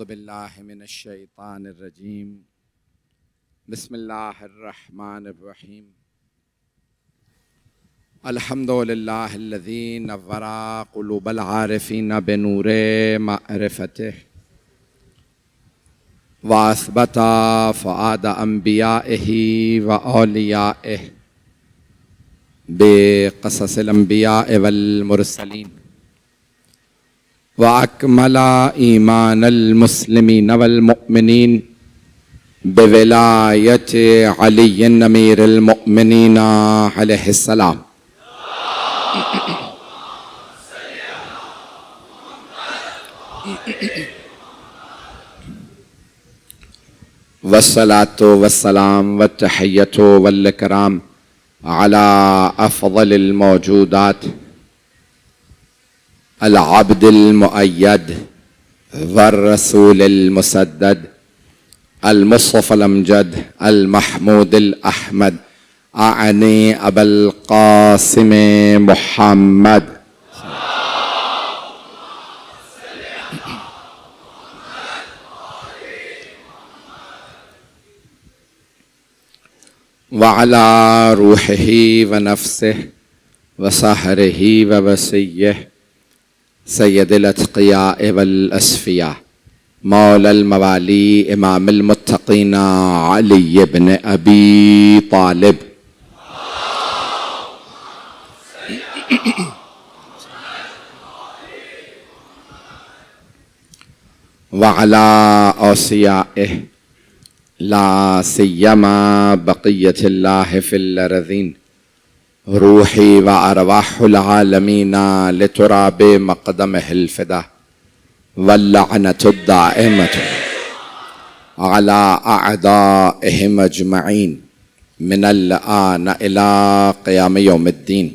अऊज़ु बिल्लाहि मिनश्शैतानिर्रजीम बिस्मिल्लाहिर्रहमानिर्रहीम अल्हम्दुलिल्लाहिल्लज़ी नव्वरा क़ुलूबल आरिफ़ीन बिनूरे मअरिफ़तिह व असबता फ़ुआद अंबियाइही व औलियाइह बिक़ससिल अंबियाइ वल मुरसलीन व अकमला ईमानल मुस्लिमीन वल मुअमिनीन बिविलायत अलीय्यिन अमीरुल मुअमिनीन अलैहिस्सलाम। वस्सलातु वस्सलाम वत्तहिय्यतु वल इकराम अला अफ़ज़लिल मौजूदात अल अब्दिल मुअय्यद वर रसूलिल मुसद्दद अल मुस्तफ़ल अमजद अल महमूदिल अहमद आने अबल क़ासिम मुहम्मद व अला रूहिही व नफ्सिही व सहरिही व वसिय्यिह सय्यदिल अत्क़िया वल अस्फ़िया मौलल मवाली इमामिल मुत्तक़ीन अली इब्न अबी तालिब व अला औसियाइह ला सिय्यमा बक़ियतिल्लाहि फिल अर्ज़ीन रूही व अरवाहुल आलमीन लितुराबि मक़दमिहिल फ़िदा वल्लअनतु दाइमतु अला अअदाइहिम अजमईन मिनल आन इला क़ियाम यौमिद्दीन।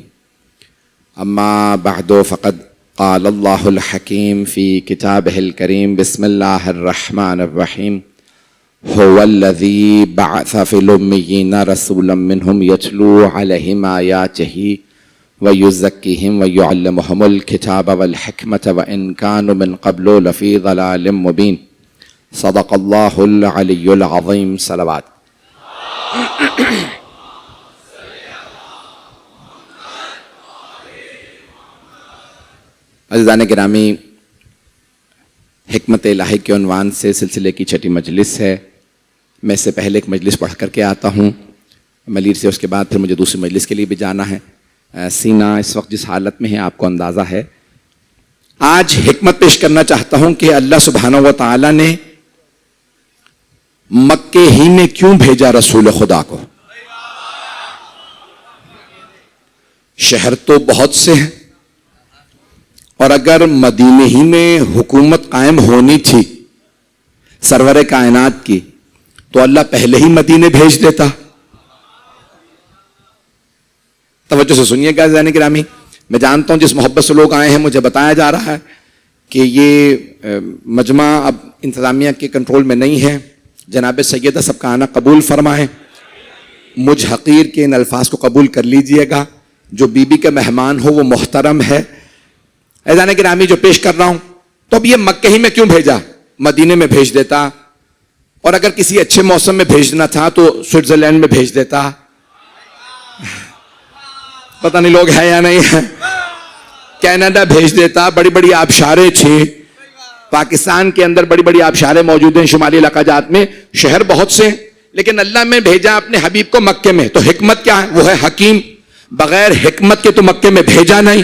अम्मा बअदु फ़क़द क़ालल्लाहुल हकीम फ़ी किताबिहिल करीम बिस्मिल्लाहिर्रहमानिर्रहीम हुवल्लज़ी बअस फ़िल उम्मिय्यीन रसूलन मिनहुम यतलू अलैहिम आयातिही व युज़क्कीहिम व युअल्लिमुहुमुल किताब वल हिकमत व इन कानू मिन क़ब्लु लफ़ी ज़लालिम मुबीन। सदक़ल्लाहुल अलियुल अज़ीम। सलवात। अज़ीज़ान गिरामी, हिकमत इलाही के उन्वान से सिलसिले की छठी मजलिस है। मैं इससे पहले एक मजलिस पढ़ करके आता हूँ मलीर से, उसके बाद फिर मुझे दूसरी मजलिस के लिए भी जाना है। सीना इस वक्त जिस हालत में है आपको अंदाज़ा है। आज हिकमत पेश करना चाहता हूँ कि अल्लाह सुब्हानहू व तआला ने मक्के ही में क्यों भेजा रसूल खुदा को। शहर तो बहुत से हैं और अगर मदीने ही में हुकूमत कायम होनी थी सरवरे कायनात की तो अल्लाह पहले ही मदीने भेज देता। तवज्जो से सुनिएगा ज़ाने गिरामी, मैं जानता हूं जिस मोहब्बत से लोग आए हैं, मुझे बताया जा रहा है कि ये मजमा अब इंतज़ामिया के कंट्रोल में नहीं है। जनाब सैयदा सबका आना कबूल फरमाएं। मुझ हकीर के इन अल्फाज को कबूल कर लीजिएगा। जो बीबी का मेहमान हो वो मोहतरम है। ज़ाने गिरामी, जो पेश कर रहा हूं तो अब ये मक्के ही में क्यों भेजा, मदीने में भेज देता, और अगर किसी अच्छे मौसम में भेजना था तो स्विट्जरलैंड में भेज देता। पता नहीं लोग हैं या नहीं है। कनाडा भेज देता। बड़ी बड़ी आबशारें थी पाकिस्तान के अंदर, बड़ी बड़ी आबशारें मौजूद हैं शुमाली इलाकाजात में, शहर बहुत से, लेकिन अल्लाह में भेजा अपने हबीब को मक्के में। तो हिकमत क्या है? वो है हकीम। बगैर हिकमत के तो मक्के में भेजा नहीं।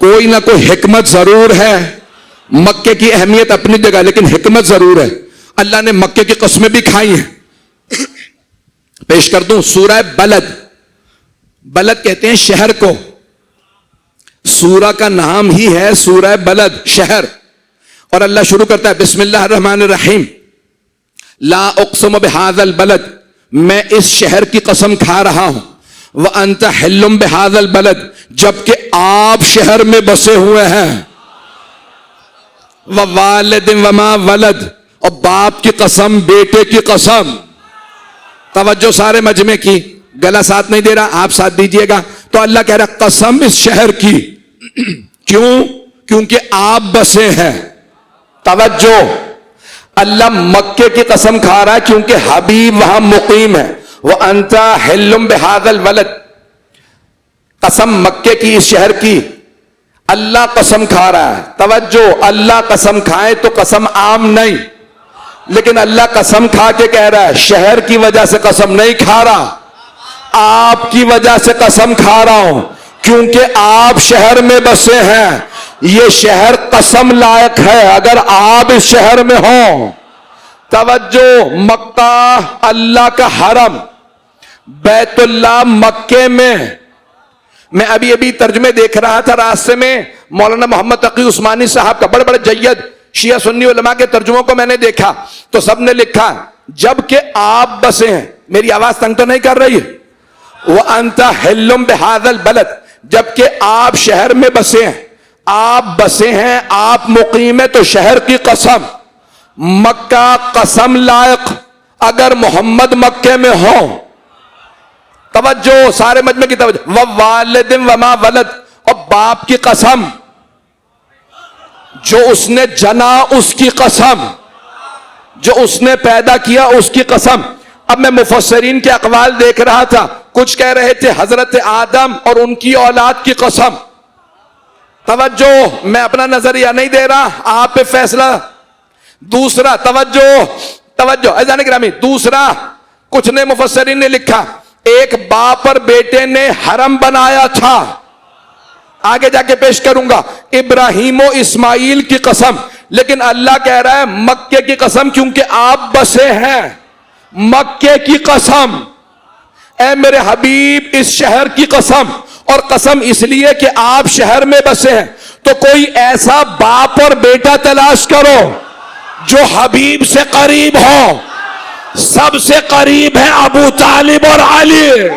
कोई ना कोई हिकमत जरूर है। मक्के की अहमियत अपनी जगह, लेकिन हिकमत जरूर है। अल्लाह ने मक्के की कसमें भी खाई हैं। पेश कर दूं सूरह बलद। बलद कहते हैं शहर को। सूरह का नाम ही है सूरह बलद, शहर। और अल्लाह शुरू करता है बिस्मिल्लाहिर्रहमानिर्रहीम, ला उक़सिमु बिहाज़ल बलद, मैं इस शहर की कसम खा रहा हूं। व अंत हिल्लुम बिहाज़ल बलद, जबकि आप शहर में बसे हुए हैं। व वालिदिन वमा वलद, और बाप की कसम, बेटे की कसम। तवज्जो सारे मजमे की, गला साथ नहीं दे रहा, आप साथ दीजिएगा। तो अल्लाह कह रहा कसम इस शहर की। क्यों? क्योंकि आप बसे हैं। तवज्जो, अल्लाह मक्के की कसम खा रहा है क्योंकि हबीब वहां मुकीम है। वह अंता हिल्लुम बिहादल वलद, कसम मक्के की, इस शहर की। अल्लाह कसम खा रहा है, तवज्जो, अल्लाह कसम खाए तो कसम आम नहीं, लेकिन अल्लाह कसम खा के कह रहा है शहर की वजह से कसम नहीं खा रहा, आपकी वजह से कसम खा रहा हूं, क्योंकि आप शहर में बसे हैं। ये शहर कसम लायक है अगर आप इस शहर में हो। तवज्जो, मक्का अल्लाह का हरम, बैतुल्लाह मक्के में। मैं अभी अभी तर्जुमे देख रहा था रास्ते में, मौलाना मोहम्मद तकी उस्मानी साहब का, बड़े बड़े जय्यद शिया सुन्नी उलमा के तर्जुमों को मैंने देखा, तो सबने लिखा जबकि आप बसे हैं, मेरी आवाज तंग तो नहीं कर रही है, वह अंता हिल्लुम बिहादल बलद, जबकि आप शहर में बसे हैं, आप बसे हैं, आप मुकीम है, तो शहर की कसम, मक्का कसम लायक अगर मोहम्मद मक्के में हो। तवज्जो, सारे मजमे की तवज्जो, व वालिदिन वमा वलद, और बाप की कसम, जो उसने जना उसकी कसम, जो उसने पैदा किया उसकी कसम। अब मैं मुफस्सिरीन के अक़वाल देख रहा था, कुछ कह रहे थे हजरत आदम और उनकी औलाद की कसम। तवज्जो, मैं अपना नजरिया नहीं दे रहा, आप पे फैसला। दूसरा, तवज्जो तवज्जो अज़ान गिरामी, दूसरा कुछ ने मुफस्सिरीन ने लिखा एक बाप और बेटे ने हरम बनाया था, आगे जाके पेश करूंगा, इब्राहीमो इस्माइल की कसम, लेकिन अल्लाह कह रहा है मक्के की कसम, क्योंकि आप बसे हैं, मक्के की कसम, ऐ मेरे हबीब इस शहर की कसम, और कसम इसलिए कि आप शहर में बसे हैं। तो कोई ऐसा बाप और बेटा तलाश करो जो हबीब से करीब हो। सबसे करीब है अबू तालिब और अली।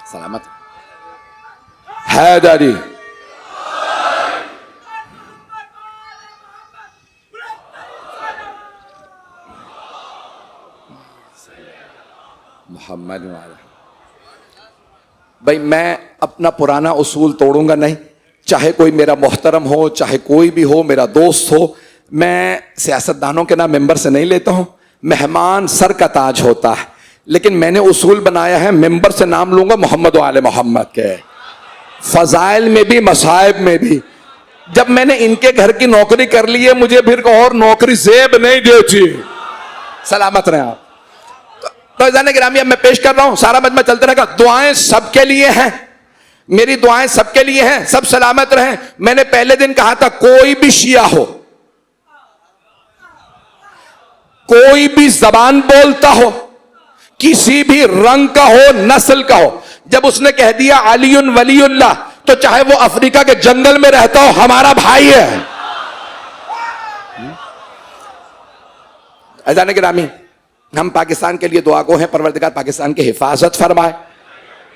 सलामत हैदरी। मोहम्मद वाला भाई, मैं अपना पुराना उसूल तोड़ूंगा नहीं, चाहे कोई मेरा मोहतरम हो, चाहे कोई भी हो, मेरा दोस्त हो। मैं सियासतदानों के नाम मेंबर से नहीं लेता हूं, मेहमान सर का ताज होता है, लेकिन मैंने उसूल बनाया है मेंबर से नाम लूंगा मोहम्मद वाले मोहम्मद के, फजाइल में भी मसाइब में भी। जब मैंने इनके घर की नौकरी कर ली है, मुझे फिर और नौकरी जेब नहीं देती। सलामत रहे आप। तो जाने गिरामी, अब मैं पेश कर रहा हूं, सारा मजमा चलते रहेगा। दुआएं सबके लिए हैं, मेरी दुआएं सबके लिए हैं, सब सलामत रहें। मैंने पहले दिन कहा था कोई भी शिया हो, कोई भी जबान बोलता हो, किसी भी रंग का हो, नस्ल का हो, जब उसने कह दिया अलीउन वलीउल्लाह, तो चाहे वो अफ्रीका के जंगल में रहता हो, हमारा भाई है। जाने गिरामी, हम पाकिस्तान के लिए दुआ गो हैं, परवरदिगार पाकिस्तान की हिफाजत फरमाए।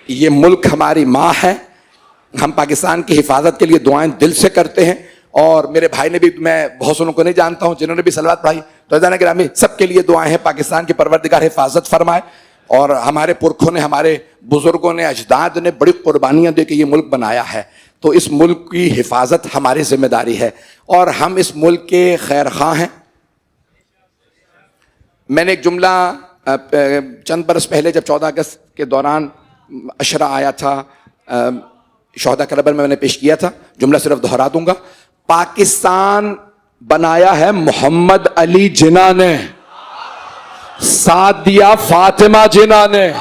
ये मुल्क हमारी माँ है, हम पाकिस्तान की हिफाजत के लिए दुआएं दिल से करते हैं। और मेरे भाई ने भी, मैं बहुत लोगों को नहीं जानता हूं जिन्होंने भी सलवात पढ़ाई, तो अज़ान गिरामी सबके लिए दुआएं हैं, पाकिस्तान की परवरदिगार हिफाजत फरमाए। और हमारे पुरखों ने, हमारे बुजुर्गों ने, अजदाद ने बड़ी कुर्बानियां दे के ये मुल्क बनाया है, तो इस मुल्क की हिफाजत हमारी जिम्मेदारी है और हम इस मुल्क के खैर खां हैं। मैंने एक जुमला चंद बरस पहले जब 14 अगस्त के दौरान अशरा आया था, शोहदा करबल में मैंने पेश किया था, जुमला सिर्फ दोहरा दूंगा। पाकिस्तान बनाया है मोहम्मद अली जिन्ना ने, साथ दिया फातिमा जिन्ना ने,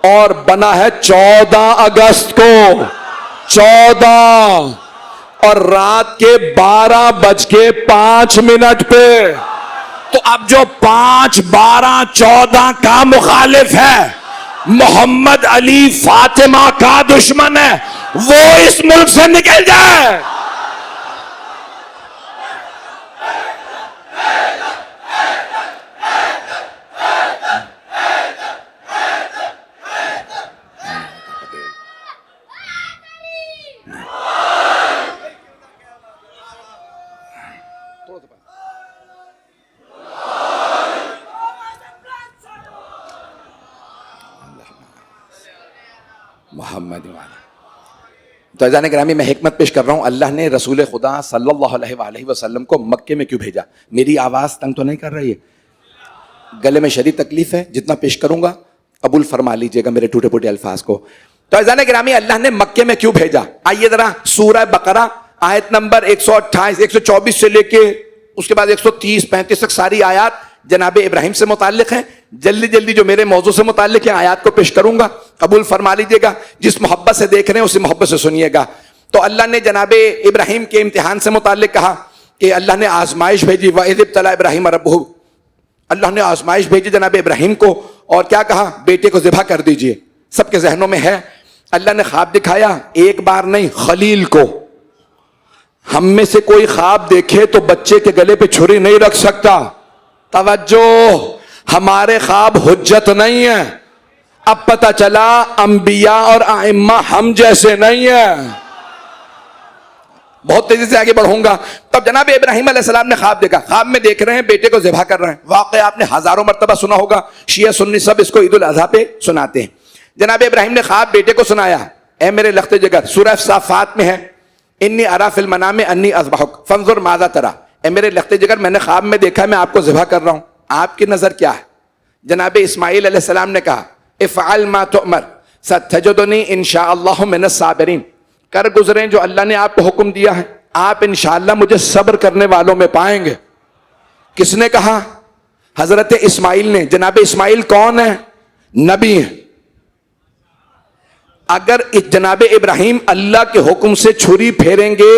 और बना है 14 अगस्त को, 14 और रात के 12:05 पे। तो अब जो 5, 12, 14 का मुखालिफ है, मोहम्मद अली फातिमा का दुश्मन है, वो इस मुल्क से निकल जाए। मोहम्मद वाला। तो अज़ान गिरामी मैं हिकमत पेश कर रहा हूँ, अल्लाह ने रसूल खुदा सल्लल्लाहु अलैहि वसल्लम को मक्के में क्यों भेजा? मेरी आवाज़ तंग तो नहीं कर रही है? गले में शदीद तकलीफ है, जितना पेश करूंगा कबूल फरमा लीजिएगा मेरे टूटे फूटे अल्फाज को। तो अज़ान गिरामी अल्लाह ने मक्के में क्यों भेजा? आइए जरा सूरह बकरा आयत नंबर 128 124 से लेके उसके बाद 130 35 तक सारी आयत जनाब इब्राहिम से मुताल्लिक है। जल्दी जल्दी जो मेरे मौजू से मुताल्लिक है आयत को पेश करूंगा, कबूल फरमा लीजिएगा। जिस मोहब्बत से देख रहे हैं उसी मोहब्बत से सुनिएगा। तो अल्लाह ने जनाब इब्राहिम के इम्तिहान से मुताल्लिक कहा कि अल्लाह ने आजमाइश भेजी, वइज़ इब्तला इब्राहिम रब्बुहु, अल्लाह ने आजमाइश भेजी जनाब इब्राहिम को, और क्या कहा? बेटे को ज़िबा कर दीजिए। सबके जहनों में है, अल्लाह ने ख्वाब दिखाया, एक बार नहीं, खलील को। हम में से कोई ख्वाब देखे तो बच्चे के गले पे छुरी नहीं रख सकता। तवज्जो, हमारे ख्वाब हुज्जत नहीं है। अब पता चला अंबिया और आइम्मा हम जैसे नहीं है। बहुत तेजी से आगे बढ़ूंगा। तब जनाब इब्राहिम अलैहिस्सलाम ने ख्वाब देखा, ख्वाब में देख रहे हैं बेटे को ज़िबा कर रहे हैं। वाक़या आपने हजारों मरतबा सुना होगा, शिया सुन्नी सब इसको ईद उल अज़हा पे सुनाते हैं। जनाब इब्राहिम ने ख्वाब बेटे को सुनाया, ए मेरे लख्ते जिगर, सूरह साफ़ात में है, इन्नी अरा फिल मनाम अन्नी अज़बहुक फंजुर माज़ा तरा। ए मेरे लख्ते जिगर, मैंने ख्वाब में देखा मैं आपको ज़िबा कर रहा हूं, आपकी नजर क्या है? जनाब इस्माइल अलैहिस्सलाम ने कहा, इफ़अल मा तुअमर सतजदुनी इंशाअल्लाहु मिनस साबिरीन। कर गुजरे जो अल्लाह ने आपको हुक्म दिया है, आप इंशाअल्लाह मुझे सब्र करने वालों में पाएंगे। किसने कहा? हजरत इस्माइल ने। जनाब इस्माइल कौन है? नबी है। अगर जनाब इब्राहिम अल्लाह के हुक्म से छुरी फेरेंगे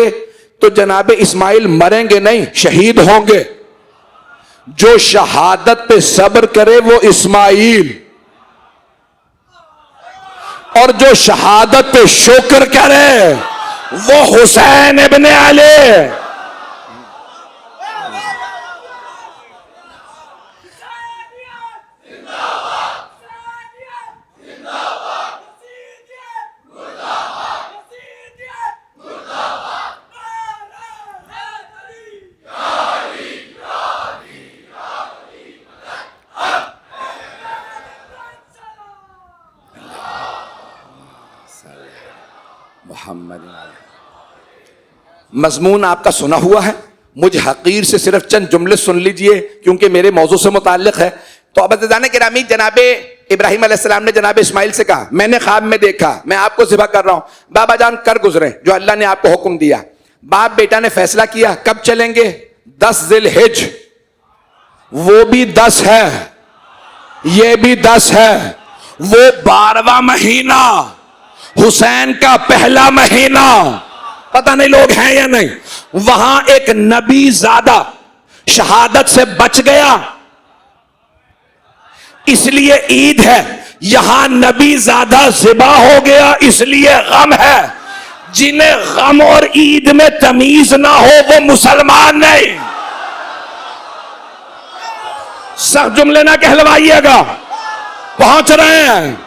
तो जनाब इस्माइल मरेंगे नहीं, शहीद होंगे। जो शहादत पे सब्र करे वो इस्माइल, और जो शहादत पे शुक्र करे वो हुसैन इब्ने अली। मजमून आपका सुना हुआ है, मुझे हकीर से सिर्फ चंद जुमले सुन लीजिए क्योंकि मेरे मौजू से मुताल्लिक है। तो अब अज़ीज़ान गिरामी, जनाब इब्राहिम अलैहिस्सलाम ने जनाब इस्माइल से कहा, मैंने ख्वाब में देखा मैं आपको ज़िबा कर रहा हूं। बाबा जान कर गुजरे जो अल्लाह ने आपको हुक्म दिया। बाप बेटा ने फैसला किया, कब चलेंगे? 10 ज़िलहिज, वो भी 10 है, ये भी 10 है, वो 12वां महीना, हुसैन का पहला महीना। पता नहीं लोग हैं या नहीं। वहां एक नबी ज़ादा शहादत से बच गया, इसलिए ईद है। यहां नबी ज़ादा ज़िबा हो गया, इसलिए गम है। जिन्हें गम और ईद में तमीज ना हो वो मुसलमान नहीं। सब जुमले ना कहलवाइएगा, पहुंच रहे हैं,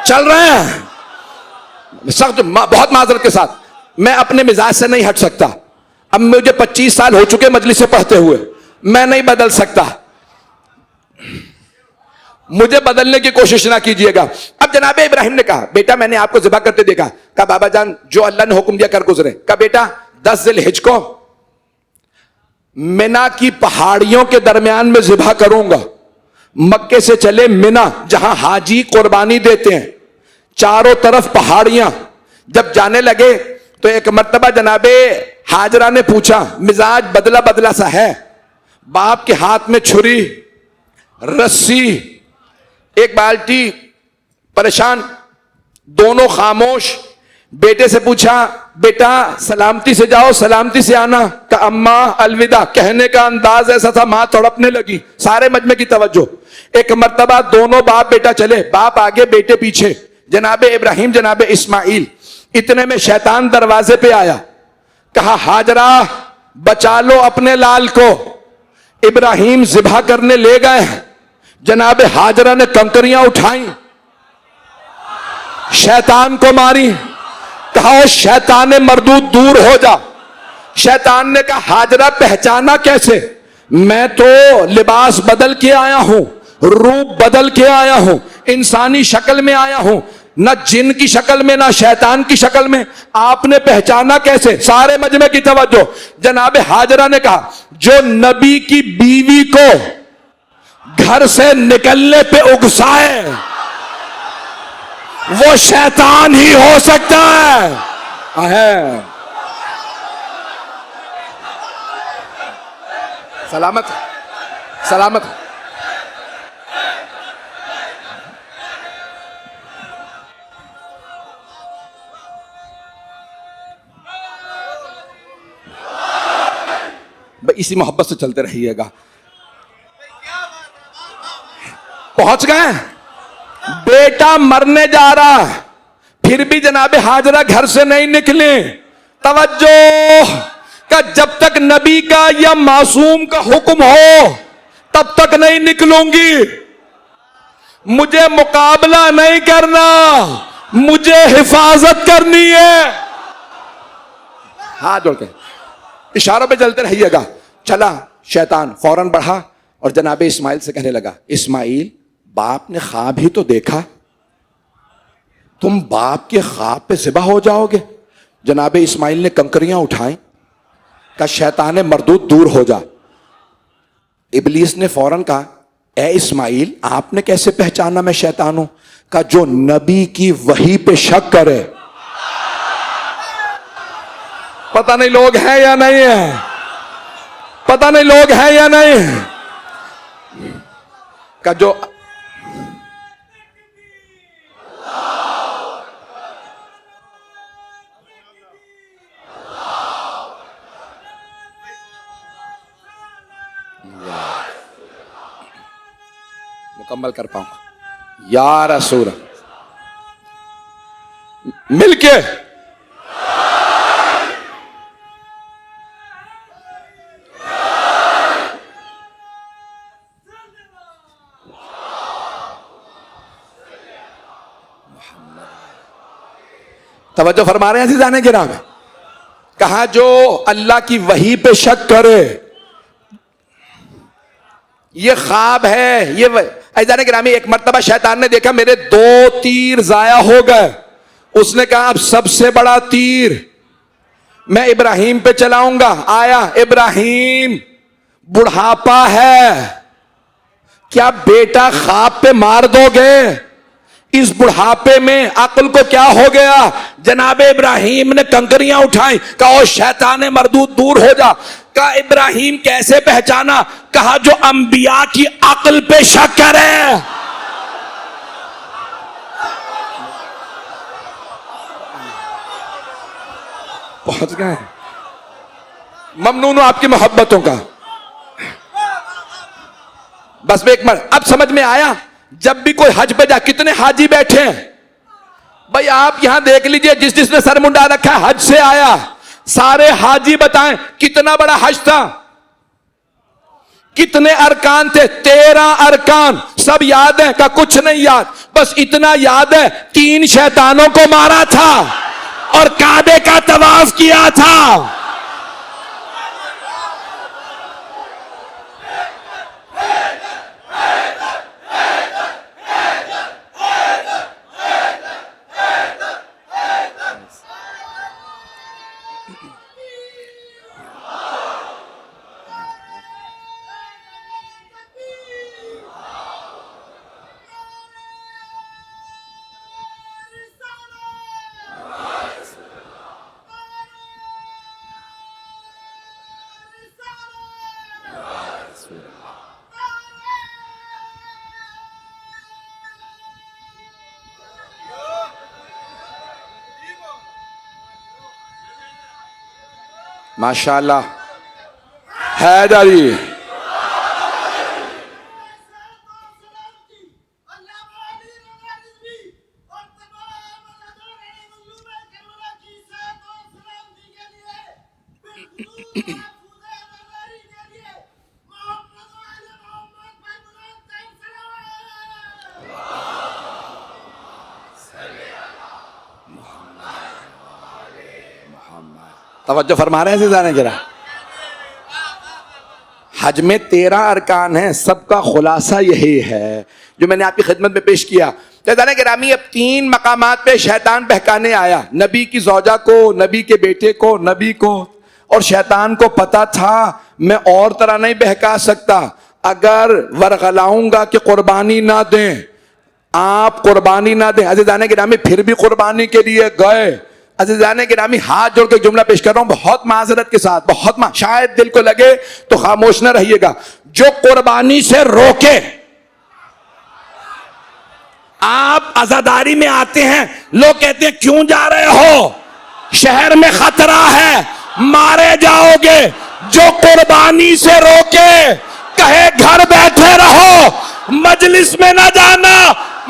चल रहे हैं। सख्त बहुत माजरत के साथ, मैं अपने मिजाज से नहीं हट सकता। अब मुझे 25 साल हो चुके मजलिस से पढ़ते हुए, मैं नहीं बदल सकता। मुझे बदलने की कोशिश ना कीजिएगा। अब जनाब इब्राहिम ने कहा, बेटा मैंने आपको ज़िबा करते देखा। कहा बाबा जान जो अल्लाह ने हुक्म दिया कर गुजरे। कहा बेटा 10 ज़िलहिज को मिना की पहाड़ियों के दरमियान में ज़िबा करूंगा। मक्के से चले मिना, जहां हाजी कुर्बानी देते हैं, चारों तरफ पहाड़ियां। जब जाने लगे तो एक मर्तबा जनाबे हाजरा ने पूछा, मिजाज बदला बदला सा है, बाप के हाथ में छुरी, रस्सी, एक बाल्टी, परेशान, दोनों खामोश। बेटे से पूछा, बेटा सलामती से जाओ सलामती से आना। का अम्मा अलविदा। कहने का अंदाज ऐसा था मां तड़पने लगी। सारे मजमे की तवज्जो। एक मर्तबा दोनों बाप बेटा चले, बाप आगे बेटे पीछे, जनाबे इब्राहिम जनाबे इस्माइल। इतने में शैतान दरवाजे पे आया, कहा हाजरा बचा लो अपने लाल को। इब्राहिम ज़िबा करने ले गए हैं, जनाब हाजरा ने कंकरियां उठाई, शैतान को मारी। कहा ओ शैतान मरदूद दूर हो जा। शैतान ने कहा हाजरा पहचाना कैसे? मैं तो लिबास बदल के आया हूं, रूप बदल के आया हूं, इंसानी शक्ल में आया हूं। न जिन की शक्ल में ना शैतान की शक्ल में। आपने पहचाना कैसे? सारे मजमे की तवज्जो। जनाब हाजरा ने कहा जो नबी की बीवी को घर से निकलने पे उकसाए वो शैतान ही हो सकता है। सलामत सलामत। इसी मोहब्बत से चलते रहिएगा। पहुंच गए, बेटा मरने जा रहा, फिर भी जनाबे हाजरा घर से नहीं निकले। तवज्जो का जब तक नबी का या मासूम का हुक्म हो तब तक नहीं निकलूंगी। मुझे मुकाबला नहीं करना, मुझे हिफाजत करनी है। हाथ जोड़ के इशारों पे चलते रहिएगा। चला शैतान फौरन बढ़ा और जनाबे इस्माइल से कहने लगा, इस्माइल बाप ने ख्वाब ही तो देखा, तुम बाप के ख्वाब पे ज़िबा हो जाओगे। जनाबे इस्माइल ने कंकरियां उठाई, का शैतान मरदूद दूर हो जा। इबलीस ने फौरन कहा, ए इस्माइल आपने कैसे पहचाना मैं शैतान हूं? का जो नबी की वही पे शक करे। पता नहीं लोग हैं या नहीं है, पता नहीं लोग हैं या नहीं है। का जो मुकम्मल कर पाऊंगा या रसूल मिलके तवज्जो फरमा रहे हैं अज़ीज़ाने किराम। कहा जो अल्लाह की वही पे शक करे, ये ख्वाब है। ये अज़ीज़ाने किरामी, एक मर्तबा शैतान ने देखा मेरे 2 तीर जाया हो गए। उसने कहा अब सबसे बड़ा तीर मैं इब्राहिम पे चलाऊंगा। आया इब्राहिम, बुढ़ापा है, क्या बेटा ख्वाब पे मार दोगे? इस बुढ़ापे में अक्ल को क्या हो गया? जनाबे इब्राहिम ने कंकरियां उठाई, कहा ओ शैतान मरदूद दूर हो जा। कहा इब्राहिम कैसे पहचाना? कहा जो अंबिया की अक्ल पे शक करे। पहुंच गए। ममनून हूं आपकी मोहब्बतों का। बस एक मिनट, अब समझ में आया। जब भी कोई हज पे जा, कितने हाजी बैठे हैं भाई, आप यहां देख लीजिए, जिस जिसने सर मुंडा रखा है हज से आया, सारे हाजी बताएं कितना बड़ा हज था, कितने अरकान थे? 13 अरकान। सब याद है? का कुछ नहीं याद, बस इतना याद है 3 शैतानों को मारा था और काबे का तवाफ किया था। माशाअल्लाह हैदरी। तवज्जो फरमा रहे हैं जाने जरा। हज में 13 अरकान हैं, सबका खुलासा यही है जो मैंने आपकी खिदमत में पेश किया। जाने गिरामी, अब 3 मकामात पे शैतान बहकाने आया, नबी की जौजा को, नबी के बेटे को, नबी को। और शैतान को पता था मैं और तरह नहीं बहका सकता, अगर वरगलाऊंगा कि कुर्बानी ना दें, आप कुर्बानी ना दें। अज़ीज़ाने गिरामी फिर भी कुर्बानी के लिए गए। अज़ीज़ाने गिरामी हाथ जोड़ के जुमला पेश कर रहा हूं बहुत माजरत के साथ, शायद दिल को लगे तो खामोश ना रहिएगा। जो कुर्बानी से रोके, आप आजादारी में आते हैं, लोग कहते हैं क्यों जा रहे हो, शहर में खतरा है, मारे जाओगे। जो कुर्बानी से रोके, कहे घर बैठे रहो, मजलिस में ना जाना,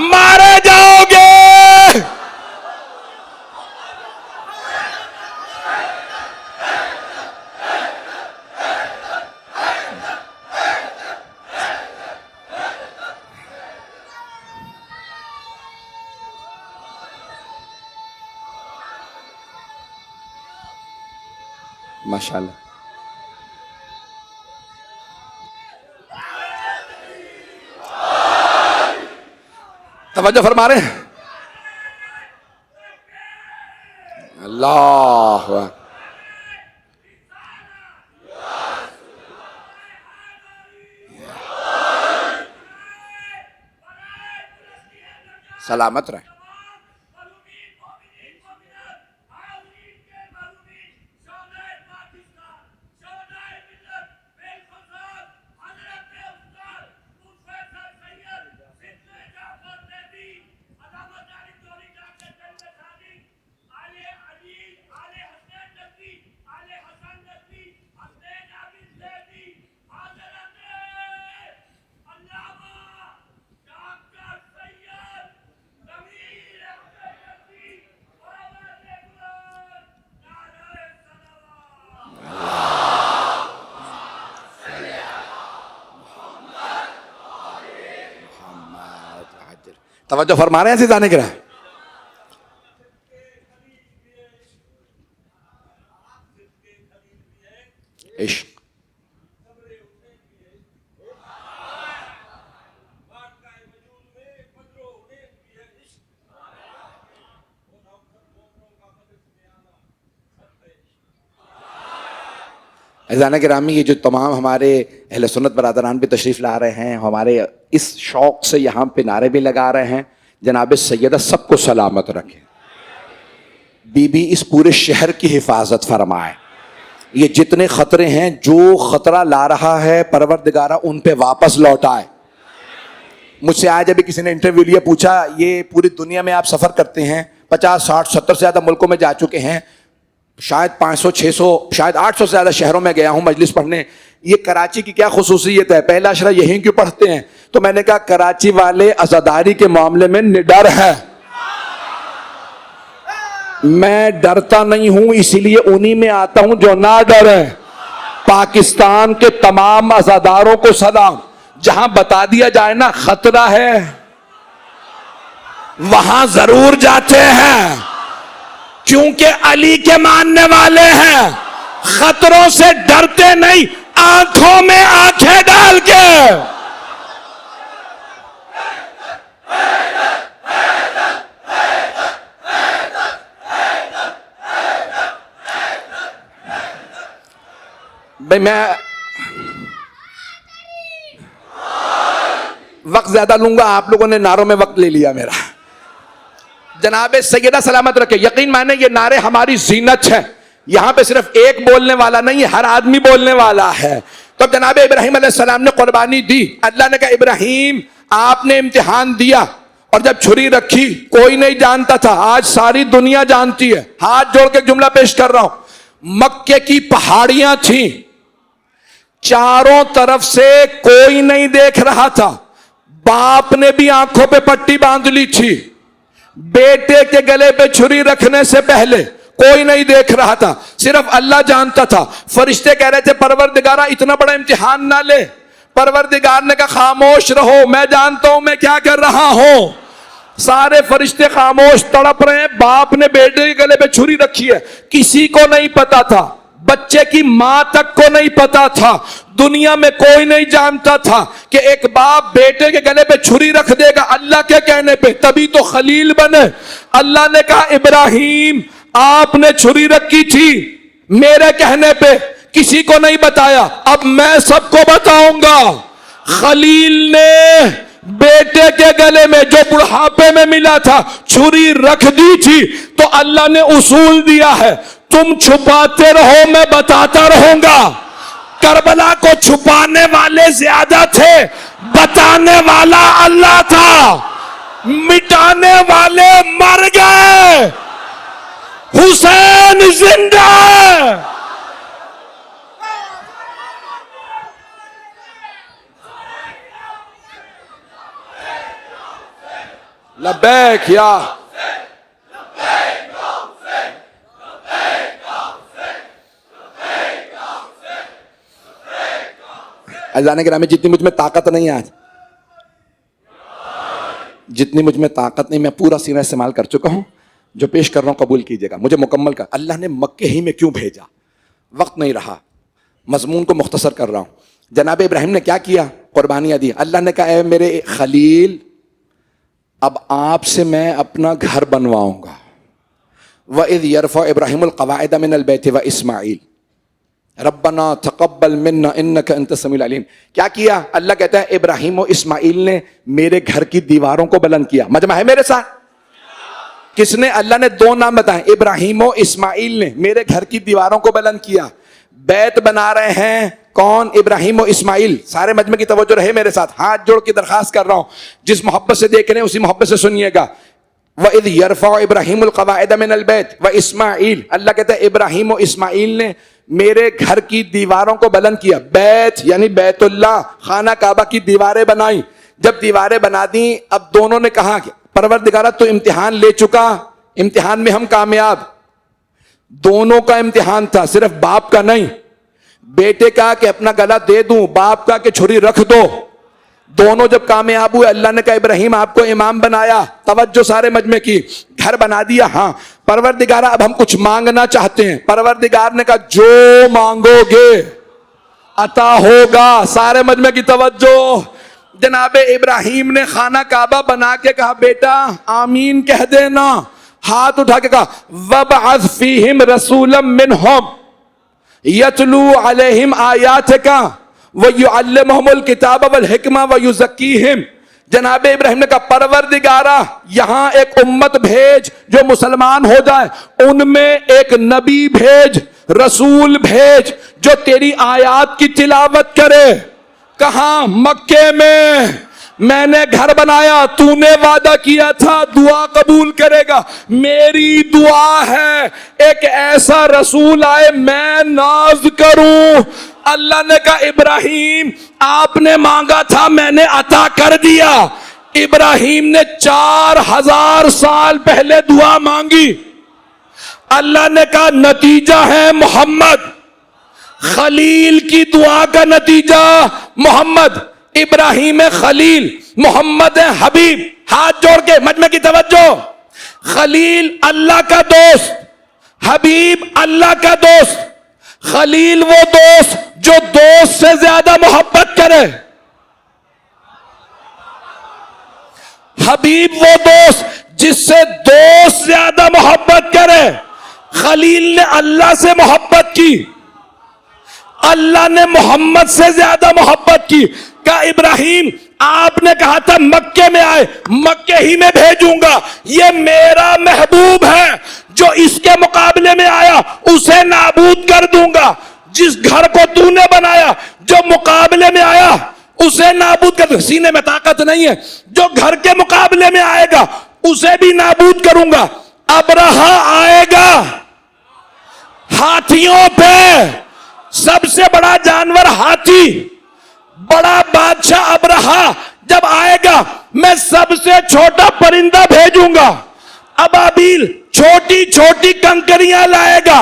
मारे जाओगे। माशाल्लाह। तवज्जो फरमा रहे हैं? अल्लाह, सलामत रहे। तवज्जो फरमा रहे हैं जाने के रहा। इश्क अज़ान गिरामी, ये जो तमाम हमारे अहले सुन्नत बरादरान भी तशरीफ़ ला रहे हैं, हमारे इस शौक़ से यहाँ पे नारे भी लगा रहे हैं, जनाब सैयदा सबको सलामत रखे, बीबी इस पूरे शहर की हिफाजत फरमाए। ये जितने ख़तरे हैं, जो ख़तरा ला रहा है परवरदिगारा उन पे वापस लौटाए। मुझसे आज अभी किसी ने इंटरव्यू लिया, पूछा ये पूरी दुनिया में आप सफ़र करते हैं, 50, 60, 70 से ज़्यादा मुल्कों में जा चुके हैं, शायद 500, 600, शायद 800 से ज़्यादा शहरों में गया हूं मजलिस पढ़ने, ये कराची की क्या खुसूसियत है, पहला अशरा यहीं क्यों पढ़ते हैं? तो मैंने कहा कराची वाले अज़ादारी के मामले में निडर है, मैं डरता नहीं हूं, इसीलिए उन्हीं में आता हूं जो ना डरे। पाकिस्तान के तमाम अज़ादारों को सलाम, जहां बता दिया जाए ना खतरा है, वहां जरूर जाते हैं, क्योंकि अली के मानने वाले हैं, खतरों से डरते नहीं, आंखों में आंखें डाल के। भाई मैं वक्त ज्यादा लूंगा, आप लोगों ने नारों में वक्त ले लिया मेरा। जनाब सैयदा सलामत रखे, यकीन माने ये नारे हमारी जीनत है, यहां पे सिर्फ एक बोलने वाला नहीं है, हर आदमी बोलने वाला है। तो जनाब इब्राहिम अलैहिस्सलाम ने कुर्बानी दी, अल्लाह ने कहा इब्राहिम आपने इम्तिहान दिया, और जब छुरी रखी कोई नहीं जानता था, आज सारी दुनिया जानती है। हाथ जोड़ के जुमला पेश कर रहा हूं, मक्के की पहाड़ियां थी, चारों तरफ से कोई नहीं देख रहा था, बाप ने भी आंखों पे पट्टी बांध ली थी, बेटे के गले पे छुरी रखने से पहले कोई नहीं देख रहा था, सिर्फ अल्लाह जानता था। फरिश्ते कह रहे थे परवरदिगारा इतना बड़ा इम्तिहान ना ले, परवरदिगार ने कहा खामोश रहो, मैं जानता हूं मैं क्या कर रहा हूं। सारे फरिश्ते खामोश तड़प रहे हैं, बाप ने बेटे के गले पे छुरी रखी है, किसी को नहीं पता था, बच्चे की मां तक को नहीं पता था, दुनिया में कोई नहीं जानता था कि एक बाप बेटे के गले पे छुरी रख देगा अल्लाह के कहने पे, तभी तो खलील बने। अल्लाह ने कहा इब्राहिम आपने छुरी रखी थी मेरे कहने पे, किसी को नहीं बताया, अब मैं सबको बताऊंगा। खलील ने बेटे के गले में जो बुढ़ापे में मिला था छुरी रख दी थी, तो अल्लाह ने उसूल दिया है तुम छुपाते रहो मैं बताता रहूंगा। करबला को छुपाने वाले ज्यादा थे, बताने वाला अल्लाह था। मिटाने वाले मर गए, हुसैन जिंदा है। लब्बैक या अज़ान गिरामी, जितनी मुझ में ताकत नहीं है आज, जितनी मुझ में ताकत नहीं, मैं पूरा सीना इस्तेमाल कर चुका हूं। जो पेश कर रहा हूं कबूल कीजिएगा, मुझे मुकम्मल कर। अल्लाह ने मक्के ही में क्यों भेजा, वक्त नहीं रहा, मजमून को मुख्तसर कर रहा हूं। जनाब इब्राहिम ने क्या किया, कुर्बानियां दी। अल्लाह ने कहा मेरे खलील अब आपसे मैं अपना घर बनवाऊंगा। व इज़ यरफ़अ इब्राहिमुल क़वाइद मिनल बैति व इस्माईल रब्बना तक़ब्बल मिन्ना इन्नका अंतस समीउल अलीम। क्या किया, अल्लाह कहता है इब्राहिम और इस्माईल ने मेरे घर की दीवारों को बुलंद किया। मजमा है मेरे साथ, किसने, अल्लाह ने दो नाम बताए, इब्राहिम और इस्माईल ने मेरे घर की दीवारों को बुलंद किया। बैत बना रहे हैं कौन, इब्राहिम और इस्माईल। सारे मजमे की तवज्जो रहे मेरे साथ, हाथ जोड़ के दरखास्त कर रहा हूं, जिस मोहब्बत से देख रहे हैं उसी मोहब्बत से सुनिएगा। व इज़ यरफ़अ इब्राहिमुल क़वाइद मिनल बैत व इस्माईल, अल्लाह कहता है इब्राहिम और इस्माईल ने मेरे घर की दीवारों को बुलंद किया। बैत यानी बैतुल्लाह, खाना काबा की दीवारें बनाई। जब दीवारें बना दी, अब दोनों ने कहा कि परवरदिगारा तो इम्तिहान ले चुका, इम्तिहान में हम कामयाब। दोनों का इम्तिहान था, सिर्फ बाप का नहीं। बेटे का कि अपना गला दे दूं, बाप का कि छुरी रख दो। दोनों जब कामयाब हुए, अल्लाह ने कहा इब्राहिम आपको इमाम बनाया। तवज्जो सारे मजमे की, घर बना दिया। हाँ परवरदिगारा अब हम कुछ मांगना चाहते हैं। परवरदिगार ने कहा जो मांगोगे अता होगा। सारे मजमे की तवज्जो। जनाबे इब्राहिम ने खाना काबा बना के कहा बेटा आमीन कह देना। हाथ उठा के कहा वबअज़ फीहिम रसूलम मिनहुम यतलू अलैहिम आयातिका व युअल्लिमुहुमुल किताब वल हिकमा व युज़क्कीहिम। जनाबे इब्राहिम ने कहा परवरदिगारा यहां एक उम्मत भेज जो मुसलमान हो जाए, उनमें एक नबी भेज, रसूल भेज जो तेरी आयात की तिलावत करे। कहां, मक्के में। मैंने घर बनाया, तूने वादा किया था दुआ कबूल करेगा। मेरी दुआ है एक ऐसा रसूल आए मैं नाज करूं। अल्लाह ने कहा इब्राहिम आपने मांगा था मैंने अता कर दिया। इब्राहिम ने 4000 साल पहले दुआ मांगी। अल्लाह ने कहा नतीजा है मोहम्मद। खलील की दुआ का नतीजा मोहम्मद। इब्राहिम है खलील, मोहम्मद है हबीब। हाथ जोड़ के मजमे की तवज्जो। खलील अल्लाह का दोस्त, हबीब अल्लाह का दोस्त। खलील वो दोस्त जो दोस्त से ज्यादा मोहब्बत करे, हबीब वो दोस्त जिससे दोस्त ज्यादा मोहब्बत करे। खलील ने अल्लाह से मोहब्बत की, अल्लाह ने मोहम्मद से ज्यादा मोहब्बत की। का इब्राहिम आपने कहा था मक्के में आए, मक्के ही में भेजूंगा। ये मेरा महबूब है, जो इसके मुकाबले में आया उसे नाबूद कर दूंगा। जिस घर को तूने बनाया जो मुकाबले में आया उसे नाबूद कर। सीने में ताकत नहीं है, जो घर के मुकाबले में आएगा उसे भी नाबूद करूंगा। अब्रहा आएगा हाथियों पे, सबसे बड़ा जानवर हाथी, बड़ा बादशाह अब्रहा जब आएगा मैं सबसे छोटा परिंदा भेजूंगा। अबाबील छोटी छोटी कंकरियां लाएगा।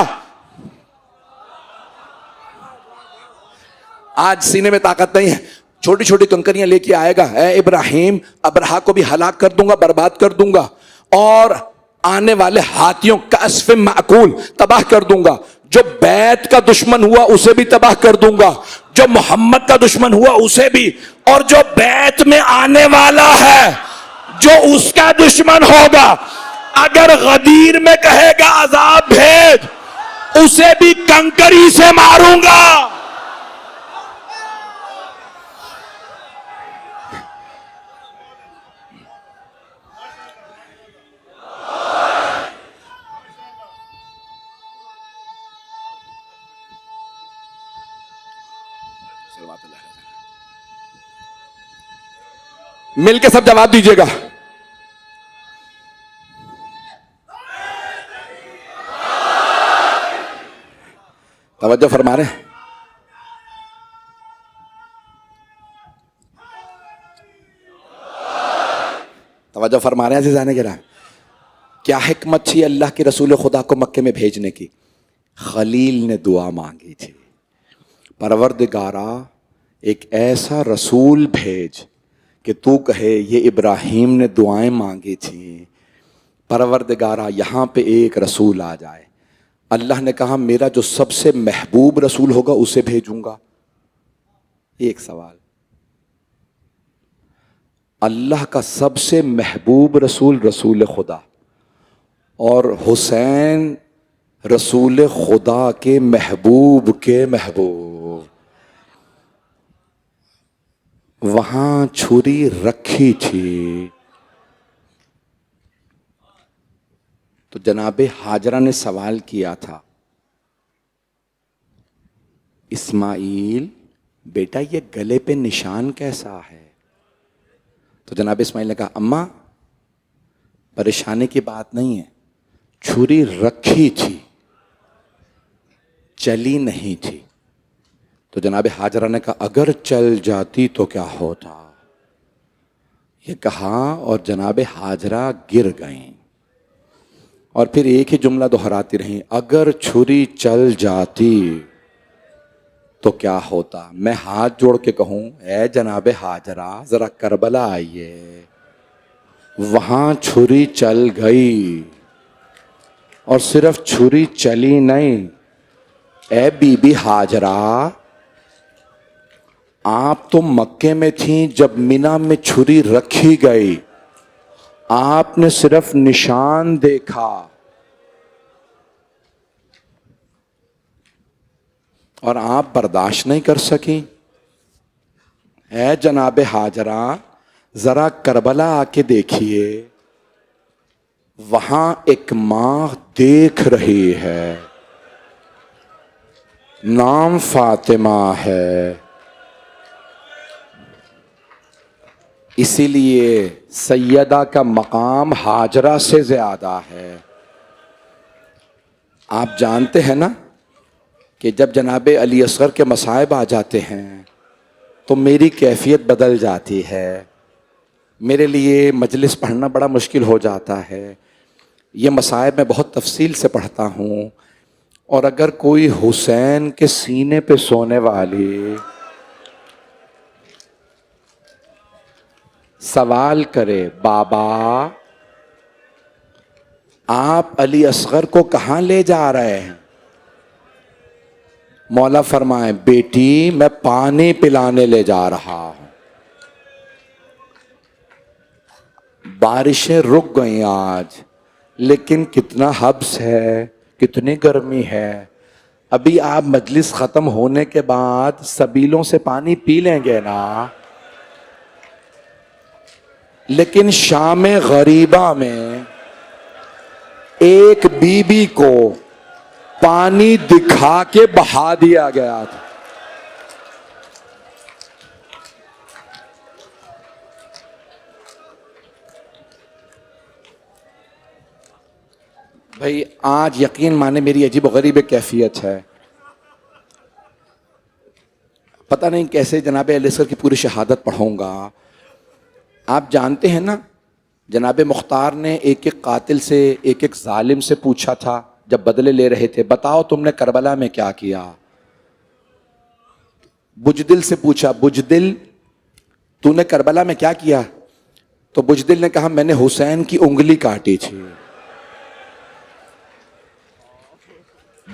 आज सीने में ताकत नहीं है, छोटी छोटी कंकरियां लेके आएगा। है इब्राहिम अब्रहा को भी हलाक कर दूंगा, बर्बाद कर दूंगा, और आने वाले हाथियों का अस्फ़ माकूल तबाह कर दूंगा। जो बैत का दुश्मन हुआ उसे भी तबाह कर दूंगा, जो मोहम्मद का दुश्मन हुआ उसे भी, और जो बैत में आने वाला है जो उसका दुश्मन होगा, अगर गदीर में कहेगा अजाब भेज, उसे भी कंकड़ी से मारूंगा। मिलके सब जवाब दीजिएगा। तवज्जो फरमा रहे हैं? तवज्जो फरमा रहे हैं अज़ीज़ान किराम? क्या हिकमत थी अल्लाह के रसूल खुदा को मक्के में भेजने की? खलील ने दुआ मांगी थी, परवरदिगारा एक ऐसा रसूल भेज कि तू कहे ये इब्राहीम ने दुआएं मांगी थी, परवरदिगारा यहाँ पे एक रसूल आ जाए। अल्लाह ने कहा मेरा जो सबसे महबूब रसूल होगा उसे भेजूंगा। एक सवाल, अल्लाह का सबसे महबूब रसूल रसूल खुदा, और हुसैन रसूल खुदा के महबूब, वहां छुरी रखी थी तो जनाबे हाजरा ने सवाल किया था, इस्माइल बेटा ये गले पे निशान कैसा है? तो जनाब इस्माइल ने कहा अम्मा परेशानी की बात नहीं है, छुरी रखी थी चली नहीं थी। तो जनाब हाजरा ने कहा अगर चल जाती तो क्या होता? ये कहा और जनाब हाजरा गिर गईं और फिर एक ही जुमला दोहराती रहीं, अगर छुरी चल जाती तो क्या होता? मैं हाथ जोड़ के कहूं ए जनाब हाजरा जरा करबला आइए, वहां छुरी चल गई और सिर्फ छुरी चली नहीं, ए बीबी हाजरा आप तो मक्के में थी जब मिना में छुरी रखी गई, आपने सिर्फ निशान देखा और आप बर्दाश्त नहीं कर सकी। ऐ जनाबे हाजरा जरा करबला आके देखिए, वहां एक मां देख रही है, नाम फातिमा है, इसीलिए सैयदा का मकाम हाजरा से ज्यादा है। आप जानते हैं ना कि जब जनाबे अली असगर के मसाइब आ जाते हैं तो मेरी कैफियत बदल जाती है, मेरे लिए मजलिस पढ़ना बड़ा मुश्किल हो जाता है। ये मसाइब मैं बहुत तफसील से पढ़ता हूँ, और अगर कोई हुसैन के सीने पे सोने वाली सवाल करे बाबा आप अली असगर को कहाँ ले जा रहे हैं, मौला फरमाए बेटी मैं पानी पिलाने ले जा रहा हूं। बारिशें रुक गई आज, लेकिन कितना हब्स है, कितनी गर्मी है। अभी आप मजलिस खत्म होने के बाद सबीलों से पानी पी लेंगे ना, लेकिन शाम गरीबा में एक बीबी को पानी दिखा के बहा दिया गया था। भाई आज यकीन माने मेरी अजीब गरीब कैफियत है, पता नहीं कैसे जनाब अली असगर की पूरी शहादत पढ़ूंगा। आप जानते हैं ना जनाब मुख्तार ने एक एक कातिल से, एक एक जालिम से पूछा था जब बदले ले रहे थे, बताओ तुमने करबला में क्या किया? बुजदिल से पूछा, बुजदिल तूने करबला में क्या किया? तो बुजदिल ने कहा मैंने हुसैन की उंगली काटी थी।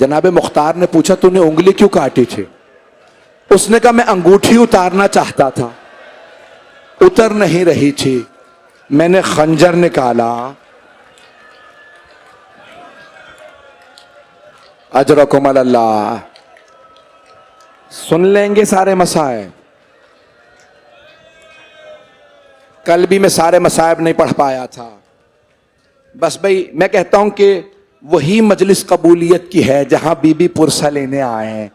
जनाब मुख्तार ने पूछा तूने उंगली क्यों काटी थी? उसने कहा मैं अंगूठी उतारना चाहता था, उतर नहीं रही थी, मैंने खंजर निकाला। अजरकुम अल्लाह। सुन लेंगे सारे मसाइब। कल भी मैं सारे मसाइब नहीं पढ़ पाया था। बस भाई मैं कहता हूं कि वही मजलिस कबूलियत की है जहां बीबी पुरसा लेने आए हैं।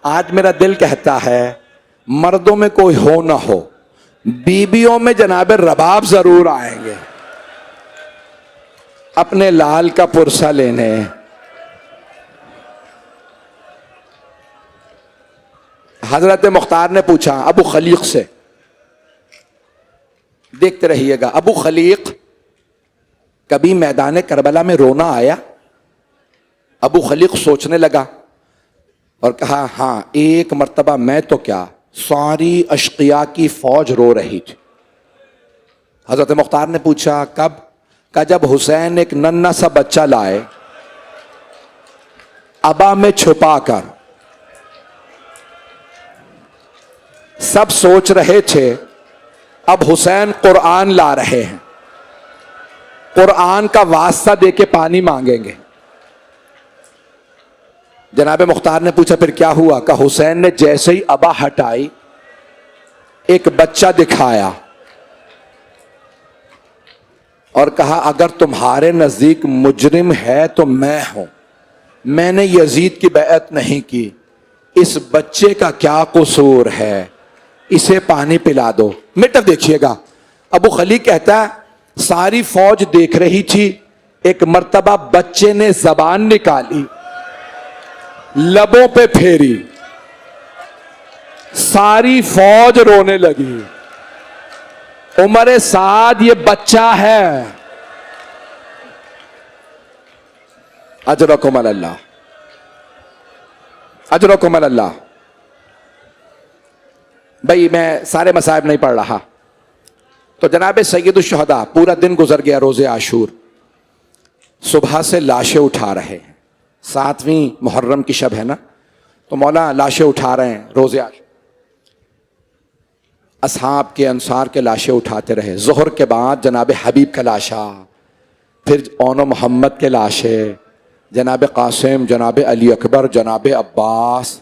आज मेरा दिल कहता है मर्दों में कोई हो ना हो, बीबियों में जनाब रबाब जरूर आएंगे अपने लाल का पुरसा लेने। हजरत मुख्तार ने पूछा अबू खलीक से, देखते रहिएगा, अबू खलीक कभी मैदान करबला में रोना आया? अबू खलीक सोचने लगा और कहा हां, एक मर्तबा मैं तो क्या सारी अशकिया की फौज रो रही थी। हजरत मुख्तार ने पूछा कब? का जब हुसैन एक नन्ना सा बच्चा लाए अबा में छुपाकर। सब सोच रहे थे अब हुसैन कुरान ला रहे हैं, कुरान का वास्ता देके पानी मांगेंगे। जनाब मुख्तार ने पूछा फिर क्या हुआ? का हुसैन ने जैसे ही अबा हटाई एक बच्चा दिखाया और कहा अगर तुम्हारे नजदीक मुजरिम है तो मैं हूं, मैंने यजीद की बैअत नहीं की, इस बच्चे का क्या कसूर है, इसे पानी पिला दो। मिटब देखिएगा, अबू खलीक कहता है सारी फौज देख रही थी, एक मर्तबा बच्चे ने जबान निकाली, लबों पे फेरी, सारी फौज रोने लगी। उमर साद ये बच्चा है। अजरकुम अल्लाह, अजरकुम अल्लाह। भाई मैं सारे मसाइब नहीं पढ़ रहा। तो जनाब सैयदुल शुहदा पूरा दिन गुजर गया रोजे आशूर, सुबह से लाशें उठा रहे हैं। 7वीं मुहर्रम की शब है ना, तो मौला लाशें उठा रहे हैं रोजे आशूर। असहाब के अंसार के लाशें उठाते रहे। जोहर के बाद जनाब हबीब का लाशा, फिर ओनो मोहम्मद के लाशें, जनाब कासिम, जनाब अली अकबर, जनाब अब्बास।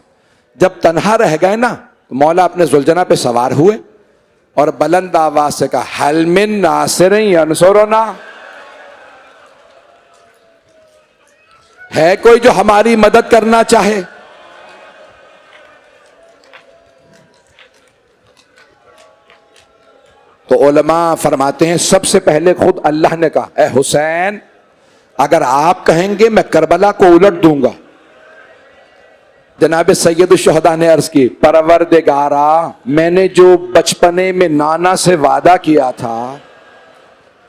जब तन्हा रह गए ना तो मौला अपने जुलझना पे सवार हुए और बुलंद आवाज से कहा हल मिन नासिरिन यंसुरुना, है कोई जो हमारी मदद करना चाहे? तो उलमा फरमाते हैं सबसे पहले खुद अल्लाह ने कहा ए हुसैन, अगर आप कहेंगे मैं करबला को उलट दूंगा। जनाब सैयदुल शुहदा ने अर्ज की परवरदिगारा, मैंने जो बचपने में नाना से वादा किया था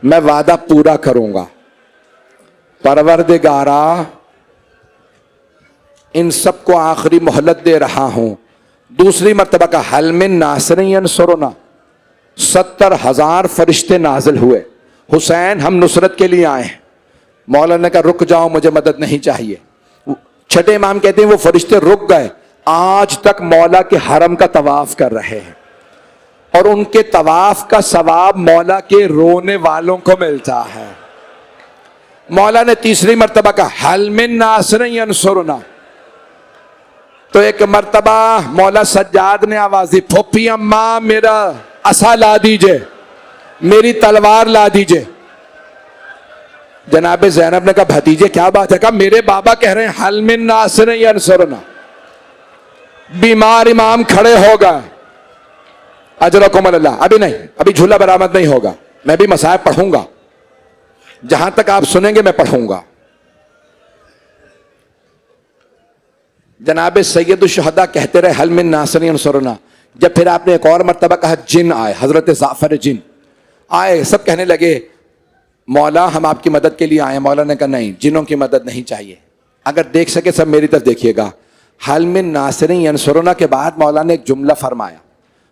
मैं वादा पूरा करूंगा। परवरदिगारा, इन सबको आखिरी मोहलत दे रहा हूं। दूसरी मर्तबा का हल मिन नासिरिन यंसुरुना, 70,000 फरिश्ते नाजिल हुए। हुसैन हम नुसरत के लिए आए हैं। मौला ने कहा रुक जाओ, मुझे मदद नहीं चाहिए। छठे इमाम कहते हैं वो फरिश्ते रुक गए, आज तक मौला के हरम का तवाफ कर रहे हैं और उनके तवाफ का सवाब मौला के रोने वालों को मिलता है। मौला ने तीसरी मर्तबा का हल मिन नासिरिन यंसुरुना, तो एक मर्तबा मौला सज्जाद ने आवाज दी फुफी अम्मा मेरा असा ला दीजिए, मेरी तलवार ला दीजिए। जनाब ज़ैनब ने कहा भतीजे क्या बात है? कहा मेरे बाबा कह रहे हैं हल मिन नासिरिन यंसुरुना। बीमार इमाम खड़े हो गए। अजरकुम अल्लाह। अभी नहीं, अभी झूला बरामद नहीं होगा, मैं भी मसाइब पढ़ूंगा, जहां तक आप सुनेंगे मैं पढ़ूंगा। जनाब सैयदुल शुहदा कहते रहे हल मिन नासिरिन यंसुरुना। जब फिर आपने एक और मर्तबा कहा जिन आए, हजरत जाफर जिन आए, सब कहने लगे मौला हम आपकी मदद के लिए आए। मौला ने कहा नहीं, जिनों की मदद नहीं चाहिए। अगर देख सके सब मेरी तरफ देखिएगा। हल मिन नासिरिन यंसुरुना के बाद मौला ने एक जुमला फरमाया।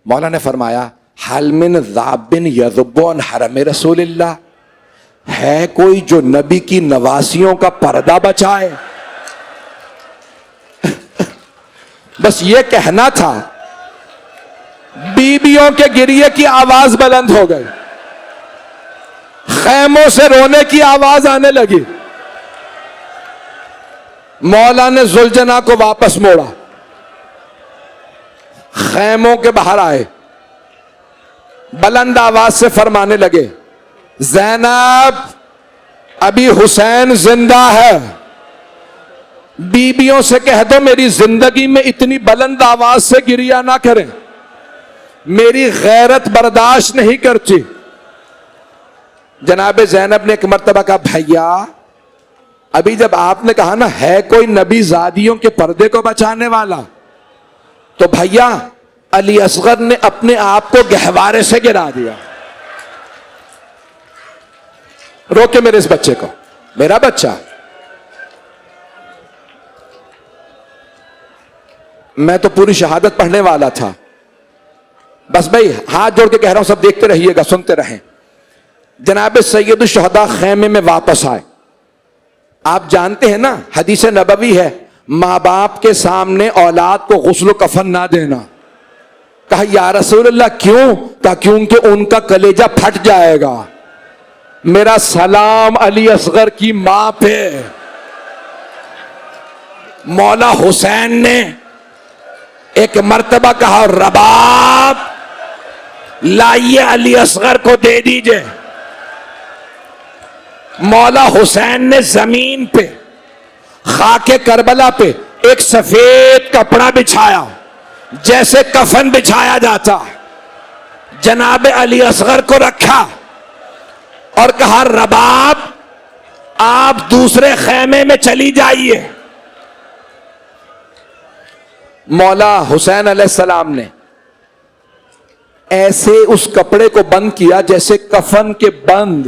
मौला ने फरमाया हल मिन ज़ाबिन यज़ुब्बु अन हरम रसूलिल्लाह, है कोई जो नबी की नवासियों का पर्दा बचाए? बस ये कहना था, बीबियों के गिरिए की आवाज बुलंद हो गई, खैमों से रोने की आवाज आने लगी। मौला ने जुलजना को वापस मोड़ा, खैमों के बाहर आए, बुलंद आवाज से फरमाने लगे, ज़ैनब, अभी हुसैन जिंदा है, बीबियों से कह दो मेरी जिंदगी में इतनी बुलंद आवाज से गिरिया ना करें, मेरी गैरत बर्दाश्त नहीं करती। जनाब ज़ैनब ने एक मर्तबा कहा, भैया अभी जब आपने कहा ना है कोई नबी ज़ादियों के पर्दे को बचाने वाला, तो भैया अली असगर ने अपने आप को गहवारे से गिरा दिया। रोके मेरे इस बच्चे को, मेरा बच्चा, मैं तो पूरी शहादत पढ़ने वाला था। बस भाई हाथ जोड़ के कह रहा हूं, सब देखते रहिएगा, सुनते रहें। जनाब सैयद शुहदा खेमे में वापस आए। आप जानते हैं ना, हदीस नबवी है, माँ बाप के सामने औलाद को गुस्ल कफन ना देना। कहा या रसूलल्लाह क्यों? कहा क्योंकि उनका कलेजा फट जाएगा। मेरा सलाम अली असगर की मां पे। मौला हुसैन ने एक मर्तबा कहा, रबाब लाइए अली असगर को दे दीजिए। मौला हुसैन ने जमीन पे खाके करबला पे एक सफेद कपड़ा बिछाया, जैसे कफन बिछाया जाता। जनाब अली असगर को रखा और कहा, रबाब आप दूसरे खेमे में चली जाइए। मौला हुसैन अलैहिस्सलाम ने ऐसे उस कपड़े को बंद किया जैसे कफन के बंद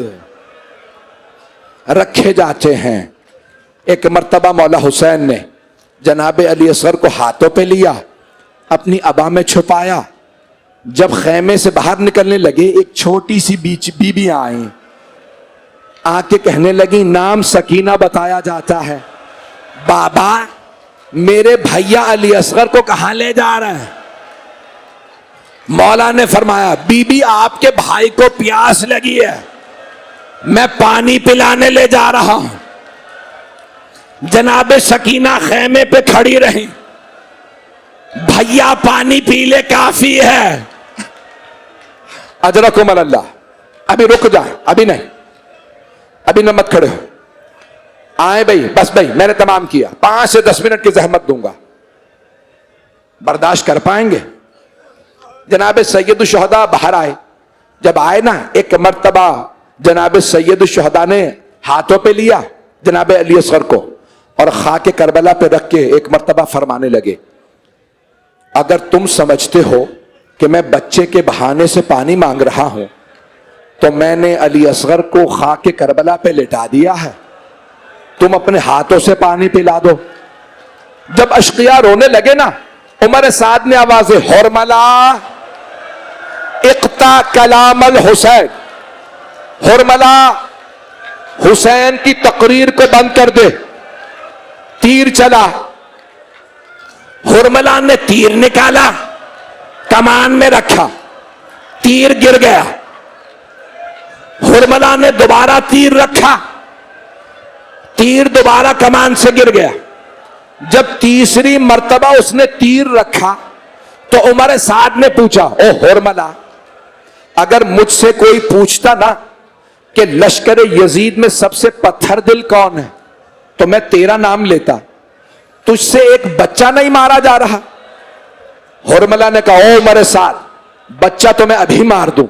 रखे जाते हैं। एक मर्तबा मौला हुसैन ने जनाब अली असगर को हाथों पे लिया, अपनी अबा में छुपाया। जब खेमे से बाहर निकलने लगे, एक छोटी सी बीबी आई, आके कहने लगी, नाम सकीना बताया जाता है, बाबा मेरे भैया अली असगर को कहां ले जा रहे हैं? मौला ने फरमाया, बीबी आपके भाई को प्यास लगी है, मैं पानी पिलाने ले जा रहा हूं। जनाब सकीना खेमे पे खड़ी रही, भैया पानी पी ले काफी है। अजरकुम अल्लाह, अभी रुक जाए, अभी नहीं, अभी न मत खड़े हो, आए भाई, बस भाई मैंने तमाम किया, 5 से 10 मिनट की जहमत दूंगा, बर्दाश्त कर पाएंगे? जनाब सैयद शुहदा बाहर आए। जब आए ना, एक मर्तबा जनाब सैयद शुहदा ने हाथों पे लिया जनाब अली असगर को और खाके करबला पे रख के एक मर्तबा फरमाने लगे, अगर तुम समझते हो कि मैं बच्चे के बहाने से पानी मांग रहा हूं, तो मैंने अली असगर को खाके करबला पे लिटा दिया है, तुम अपने हाथों से पानी पिला दो। जब अशकिया रोने लगे ना, उमर साद ने आवाज हुरमला इक्ता कलामल हुसैन, हुरमला हुसैन की तकरीर को बंद कर दे। तीर चला, हुरमला ने तीर निकाला, कमान में रखा, तीर गिर गया। हुरमला ने दोबारा तीर रखा, तीर दोबारा कमान से गिर गया। जब तीसरी मर्तबा उसने तीर रखा तो उमर साद ने पूछा, ओ हुरमला, अगर मुझसे कोई पूछता ना कि लश्कर यजीद में सबसे पत्थर दिल कौन है, तो मैं तेरा नाम लेता, तुझसे एक बच्चा नहीं मारा जा रहा। हुरमला ने कहा, ओ उमर साद, बच्चा तो मैं अभी मार दूं,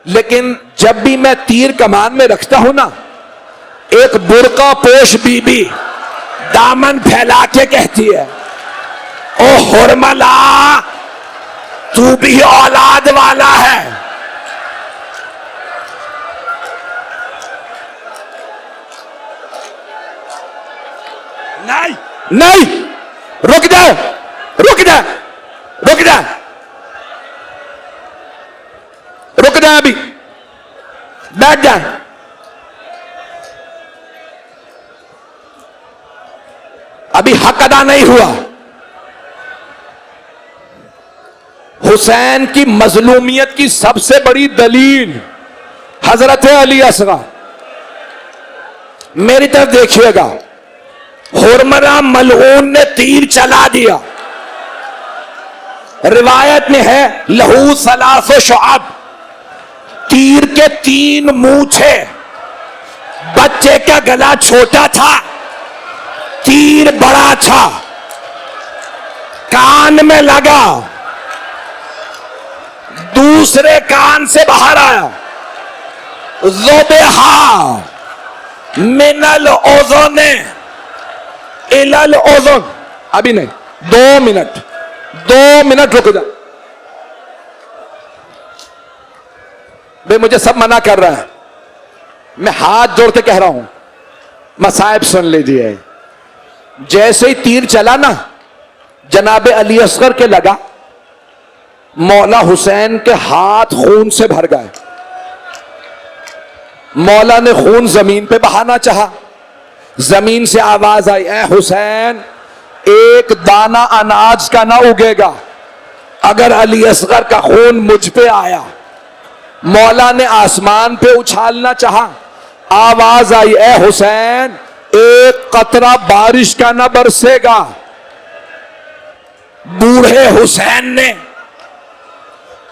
लेकिन जब भी मैं तीर कमान में रखता हूं ना, एक बुर्का पोश बीबी दामन फैला के कहती है, ओ हुरमला तू भी औलाद वाला है। नहीं नहीं, रुक जा, रुक जा, रुक जा, रुक जा, अभी बैठ जा। अभी हक अदा नहीं हुआ, हुसैन की मजलूमियत की सबसे बड़ी दलील हजरत अली असगर। मेरी तरफ देखिएगा, हुरमरा मलऊन ने तीर चला दिया। रिवायत में है लहू सलासो शुअब, तीर के 3 मूछे। बच्चे का गला छोटा था, तीर बड़ा था, कान में लगा, दूसरे कान से बाहर आया। ज़ुबहा मिनल ओज़ोन इलल ओज़ोन। अभी नहीं, 2 मिनट रुक जा। भाई मुझे सब मना कर रहा है, मैं हाथ जोड़ के कह रहा हूं, मसाइब सुन लीजिए। जैसे ही तीर चला ना, जनाबे अली असगर के लगा, मौला हुसैन के हाथ खून से भर गए। मौला ने खून जमीन पे बहाना चाहा, जमीन से आवाज आई, ए हुसैन, एक दाना अनाज का ना उगेगा अगर अली असगर का खून मुझ पे आया। मौला ने आसमान पे उछालना चाहा, आवाज आई, ए हुसैन, एक कतरा बारिश का ना बरसेगा। बूढ़े हुसैन ने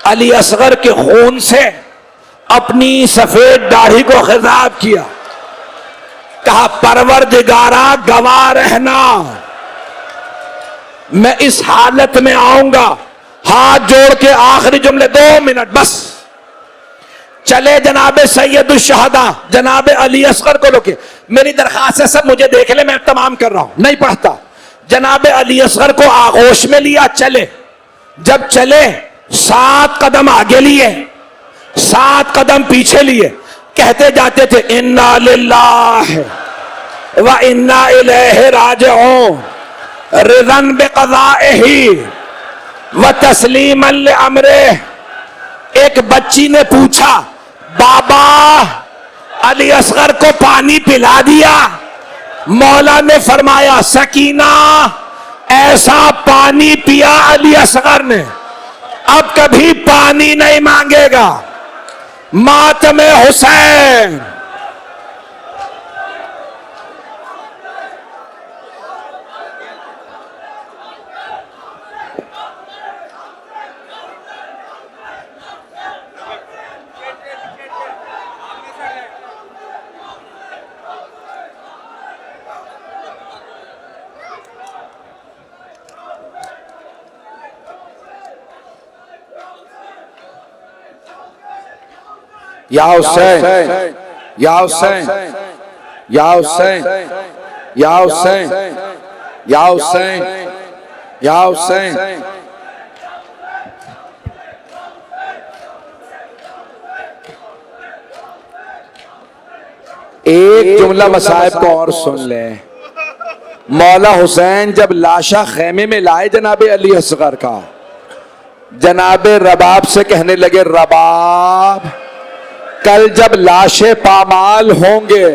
अली असगर के खून से अपनी सफेद दाढ़ी को खिताब किया, कहा, परवरदिगारा गवाह रहना, मैं इस हालत में आऊंगा। हाथ जोड़ के आखिरी जुमले, 2 मिनट बस। चले जनाबे सैयदुल शहदा जनाबे अली असगर को रोके। मेरी दरखास्त है सब मुझे देख ले, मैं तमाम कर रहा हूं, नहीं पढ़ता। जनाबे अली असगर को आगोश में लिया, चले। जब चले, 7 कदम आगे लिए, 7 कदम पीछे लिए, कहते जाते थे, इन्ना लिल्लाहि व इन्ना इलैहि राजिऊन, रिज़न बिक़ज़ाइही व तस्लीमन लिअम्रिही। एक बच्ची ने पूछा, बाबा अली असगर को पानी पिला दिया? मौला ने फरमाया, सकीना, ऐसा पानी पिया अली असगर ने, अब कभी पानी नहीं मांगेगा। मातमे हुसैन। या हुसैन, या हुसैन, या हुसैन, या हुसैन, या हुसैन, या हुसैन। एक जुमला मसाइब को और सुन ले। मौला हुसैन जब लाशा खेमे में लाए जनाबे अली असगर का, जनाबे रबाब से कहने लगे, रबाब, कल जब लाशें पामाल होंगे,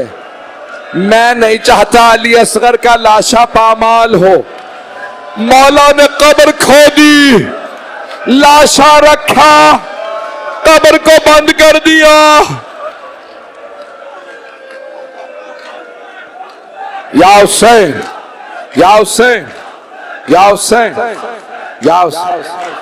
मैं नहीं चाहता अली असगर का लाशा पामाल हो। मौला ने कब्र खोदी, लाशा रखा, कब्र को बंद कर दिया। या हुसैन, या हुसैन, या हुसैन, या हुसैन।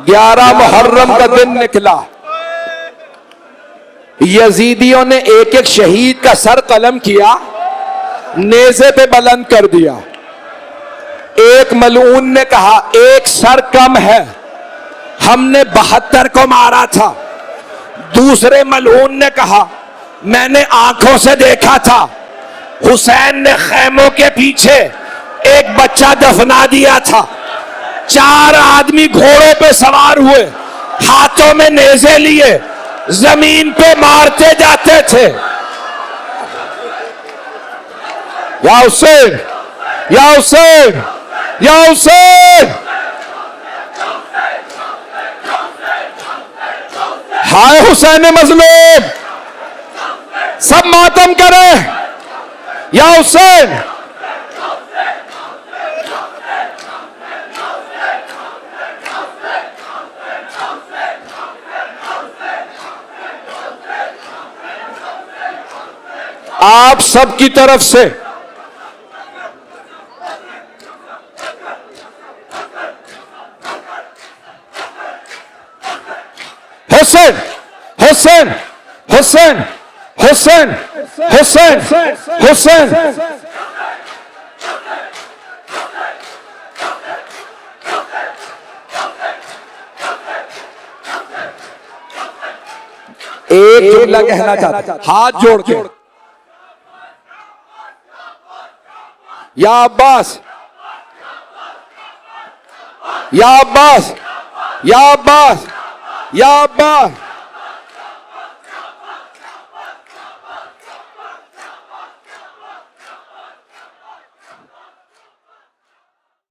ग्यारह मुहर्रम का दिन निकला। यजीदियों ने एक एक शहीद का सर कलम किया, नेज़े पे बुलंद कर दिया। एक मलऊन ने कहा, एक सर कम है, हमने 72 को मारा था। दूसरे मलऊन ने कहा, मैंने आंखों से देखा था, हुसैन ने खैमों के पीछे एक बच्चा दफना दिया था। 4 आदमी घोड़ों पे सवार हुए, हाथों में नेज़े लिए, जमीन पे मारते जाते थे। या हुसैन, या हुसैन, या हुसैन, हाय हुसैन मजलूम, सब मातम करें या हुसैन। आप सबकी तरफ से हुसैन हुसैन हुसैन हुसैन हुसैन हुसैन। एक जुमला कहना चाहता, हाथ जोड़ के, या अब्बास, या अब्बास, या अब्बास, या अब्बास।